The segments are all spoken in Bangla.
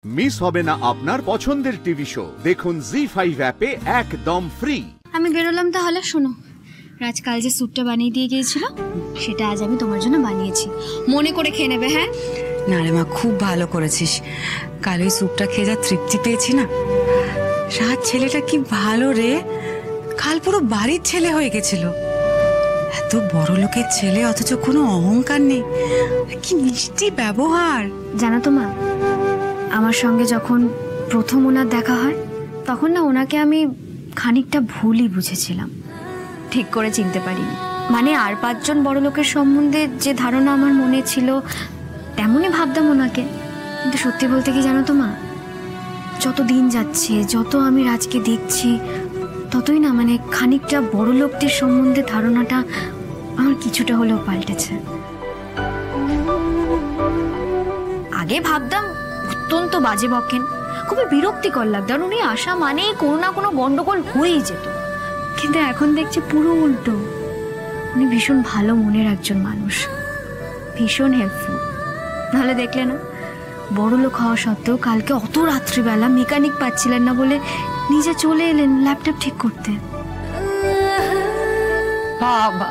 মিস হবে না আপনার পছন্দের টিভি শো। দেখুন জি5 অ্যাপে একদম ফ্রি। আমি বেরোলাম তাহলে। শোনো, রাজ কাল যে স্যুপটা বানিয়ে দিয়ে গিয়েছিল সেটা আজ আমি তোমার জন্য বানিয়েছি, মনে করে খেয়ে নেবে। হ্যাঁ না রে মা, খুব ভালো করেছিস। কাল ওই স্যুপটা খেয়ে যা তৃপ্তি পেয়েছি না। রাজ ছেলেটা কি ভালো রে, কাল পুরো বাড়ির ছেলে হয়ে গেছিল। এত বড় লোকের ছেলে অথচ কোনো অহংকার নেই, কি মিষ্টি ব্যবহার। জানো তো মা, আমার সঙ্গে যখন প্রথম ওনার দেখা হয় তখন না ওনাকে আমি খানিকটা ভুলই বুঝেছিলাম, ঠিক করে চিনতে পারিনি। মানে আর 5 জন বড় লোকের সম্বন্ধে যে ধারণা আমার মনে ছিল তেমনই ভাবতাম ওনাকে। কিন্তু সত্যি বলতে কি জানো তো মা, যত দিন যাচ্ছে, যত আমি রাজকে দেখছি, ততই না মানে খানিকটা বড় লোকদের সম্বন্ধে ধারণাটা আমার কিছুটা হলেও পাল্টেছে। আগে ভাবতাম অত্যন্ত বাজে বকেন, খুবই বিরক্তিকর লাগতো, আর উনি আসা মানেই কোনো না কোনো গন্ডগোল হয়েই যেত। কিন্তু এখন দেখছি পুরো উল্টো, উনি ভীষণ ভালো মনের একজন মানুষ, ভীষণ হেল্পফুল। নাহলে দেখলে না, বড় লোক হওয়া সত্ত্বেও কালকে অত রাত্রিবেলা মেকানিক পাচ্ছিলেন না বলে নিজে চলে এলেন ল্যাপটপ ঠিক করতে। বাবা,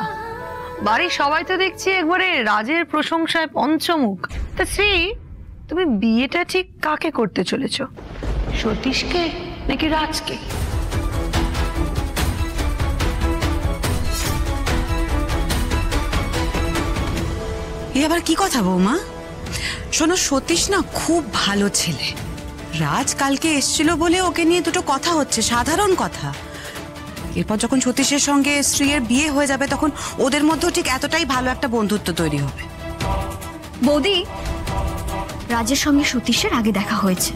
বাড়ির সবাই তো দেখছি একবারে রাজের প্রশংসায় পঞ্চমুখ। তা শ্রী, তুমি বিয়েটা ঠিক কাকে করতে চলেছো, সতীশকে নাকি রাজকে? এ আবার কি কথা বৌমা? শোনো, সতীশ না খুব ভালো ছেলে। রাজ কালকে এসছিল বলে ওকে নিয়ে দুটো কথা হচ্ছে, সাধারণ কথা। এরপর যখন সতীশের সঙ্গে স্ত্রীর বিয়ে হয়ে যাবে তখন ওদের মধ্যেও ঠিক এতটাই ভালো একটা বন্ধুত্ব তৈরি হবে। বৌদি, রাজের সঙ্গে সতীশের আগে দেখা হয়েছে,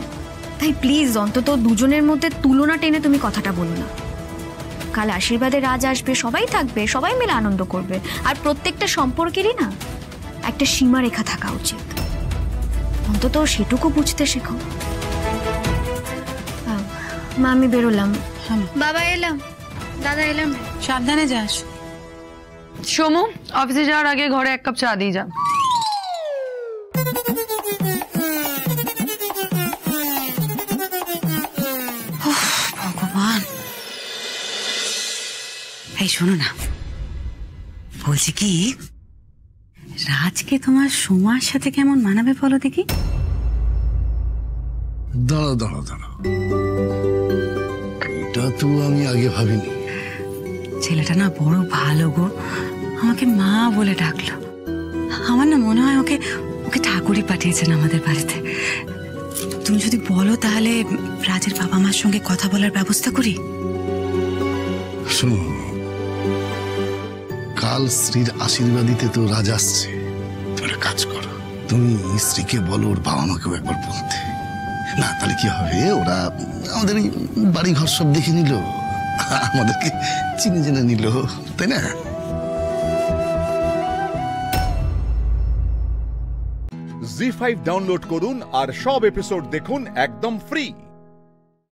তাই প্লিজ অন্তত দুজনের মধ্যে তুলনা টেনে তুমি কথাটা বলো না। কাল আশীর্বাদে রাজ আসবে, সবাই থাকবে, সবাই মিলে আনন্দ করবে। আর প্রত্যেকটা সম্পর্কেরই না একটা সীমারেখা থাকা উচিত, অন্তত সেটুকু বুঝতে শেখো। মা আমি বেরোলাম। বাবা এলাম, দাদা এলাম। সাবধানে যাস। সোমু, অফিসে যাওয়ার আগে ঘরে 1 কাপ চা দিয়ে যা। ভগবান, এই শোনো না, বলছি কি, রাজকে তোমার সোমার সাথে কেমন মানাবে বলো দেখি? দাঁড়াও দাঁড়াও দাঁড়াও, এটা তো আমি আগে ভাবিনি। ছেলেটা না বড় ভালো গো, আমাকে মা বলে ডাকলো। আমার না মনে হয় ওকে ওকে ঠাকুরই পাঠিয়েছেন আমাদের বাড়িতে। তুমি যদি বলো তাহলে রাজের বাবা মার সঙ্গে কথা বলার ব্যবস্থা করি। শোনো, কাল স্ত্রীর আশীর্বাদিতে তো রাজ আসছে। তুমি কাজ করো, তুমি স্ত্রীকে বলো ওর বাবা মাকেও একবার বলতে। না তাহলে কি হবে, ওরা আমাদের বাড়ি ঘর সব দেখে নিল, আমাদেরকে চিনে জেনে নিল, তাই না? জি5 ডাউনলোড করুন আর সব এপিসোড দেখুন একদম ফ্রি।